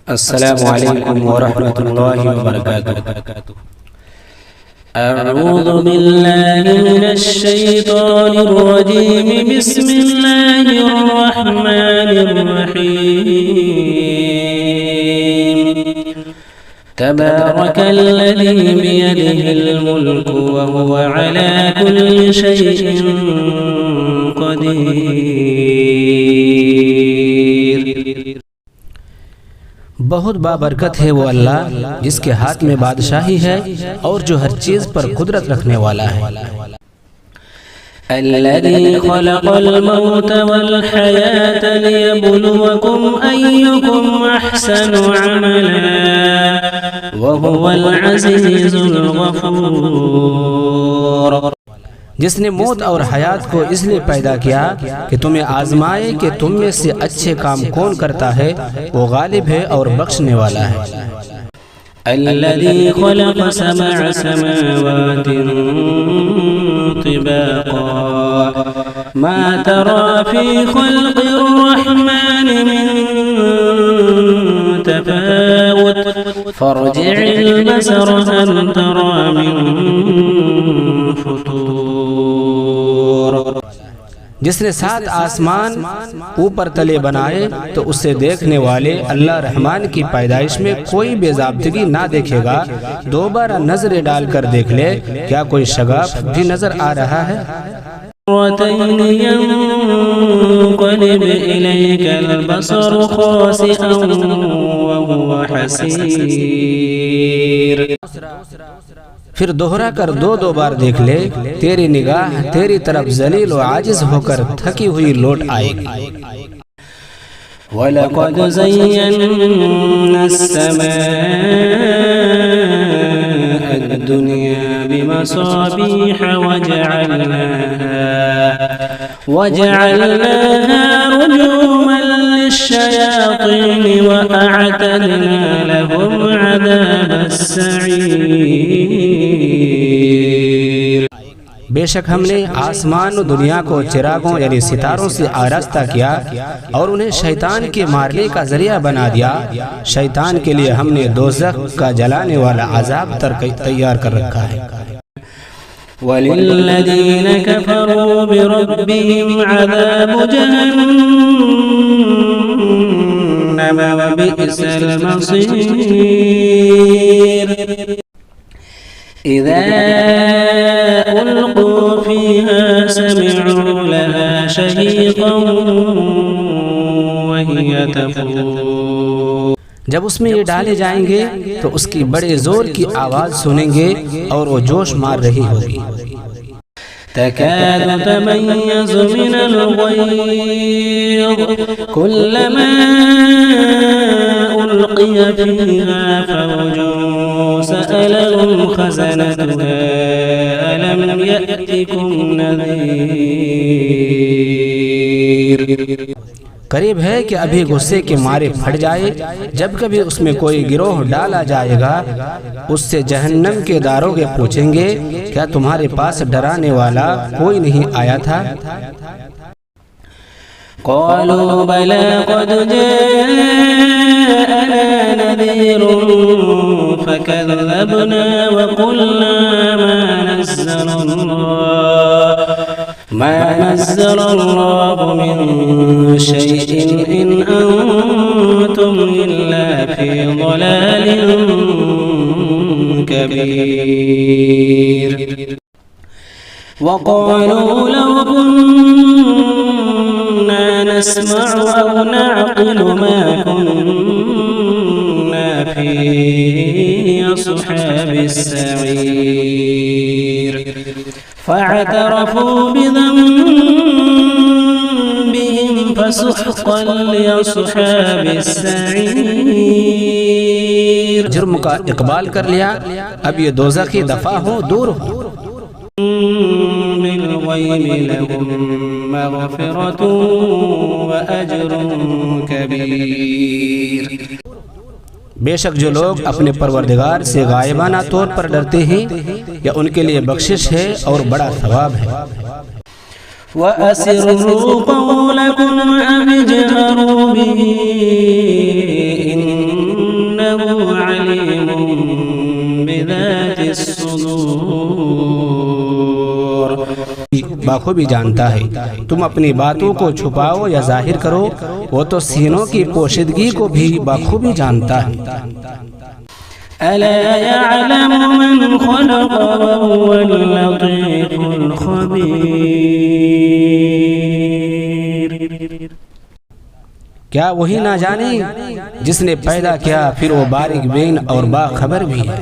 अस्सलामु अलैकुम व रहमतुल्लाहि व बरकातुहू। अऊज़ु बिल्लाहि मिनश शैतानिर रजीम। बिस्मिल्लाहिर रहमानिर रहीम। तबारकल्लज़ी बियदिहिल मुल्कु व हुवा अला कुल्लि शैइन क़दीर। बहुत बाबरकत है वो अल्लाह जिसके हाथ में बादशाही है और जो हर चीज पर कुदरत रखने वाला है। अल्लज़ी खलक़ल मौत वल हयात लियब्लुवकुम अय्युकुम अहसनु अमला व हुवल अज़ीज़ुल गफ़ूर। जिसने मौत और हयात को इसलिए पैदा किया कि तुम्हें आजमाए कि तुम में से अच्छे काम कौन करता है, वो गालिब है और बख्शने वाला है। अल्लज़ी खलक़ सबअ समावातिन तिबाक़ा मा तरा फ़ी ख़ल्क़िर रहमानि मिन तफ़ावुत फ़र्जि'ल बसर हल तरा मिन फ़ुतूर। जिसने 7 आसमान ऊपर तले बनाए तो उसे देखने वाले अल्लाह रहमान की पैदाइश में कोई बेज़ाब्तगी ना देखेगा। दोबारा नजरें डालकर देख ले, क्या कोई शगाफ भी नजर आ रहा है? यंक़लिब इलैकल बसर ख़ासिअन व हुवा हसीर। फिर दोहरा कर 2 बार देख ले, तेरी निगाह तेरी तरफ जलील व आजिज होकर थकी हुई लौट आएगी। वलक़द ज़य्यन्ना अस्समाअ दुनिया बिमसाबीह वजअलनाहा रुजूमन लिश्शयातीन व अअतदना लहुम अज़ाबस सईर। बेशक हमने आसमान और दुनिया को चिरागों यानी सितारों से आरास्ता किया और उन्हें शैतान के मारने का जरिया बना दिया। शैतान के लिए हमने दोज़ख का जलाने वाला अजाब तैयार कर रखा है। वलिल्लज़ीन कफ़रू बिरब्बिहिम अज़ाबु जहन्नम व बि'सल मसीर। इज़ा उल्क़ू फ़ीहा समि'ू लहा शहीक़न व हिय तफ़ूर। जब उसमें ये डाले जाएंगे तो उसकी बड़े जोर की आवाज सुनेंगे और वो जोश मार रही होगी। तकादु तमय्यज़ु मिनल ग़यज़ कुल्लमा उल्क़िय फ़ीहा फ़ौजुन सअलहुम ख़ज़नतुहा अलम यअतिकुम नज़ीर। करीब है कि अभी गुस्से के मारे फट जाए। जब कभी उसमें कोई गिरोह डाला जाएगा, उससे जहन्नम के दारोगे पूछेंगे, क्या तुम्हारे पास डराने वाला कोई नहीं आया था? क़ालू बला क़द जाअना नज़ीरुन फ़कज़्ज़बना व क़ुल्ना मा नज़्ज़लल्लाहु मिन शैइन इन अंतुम इल्ला फ़ी ज़लालिन कबीर। वक़ालू लौ कुन्ना नस्मअु औ नअक़िलु मा कुन्ना फ़ी अस्हाबिस सईर। फ़अतरफ़ू बिज़ंबिहिम फ़सुहक़न लिअस्हाबिस सईर। जुर्म का इक़बाल कर लिया, अब ये दोज़खी दफ़ा हो, दूर हो। बिलग़ैब लहुम मग़फ़िरतुन व अज्रुन कबीर। बेशक जो लोग अपने परवरदिगार से गायबाना तौर पर डरते हैं, या उनके लिए बख्शिश है और बड़ा सवाब है। वअसिर्रू क़ौलकुम अव इजहरू बिही الصدور बाखूबी जानता है। तुम अपनी बातों को छुपाओ या जाहिर करो, वो तो सीनों की पोशीदगी को भी बाखूबी जानता है। ألا يعلم من خلق وهو اللطيف الخبير क्या वही ना जाने जिसने पैदा किया फिर वो बारीक बीन और बाखबर भी है।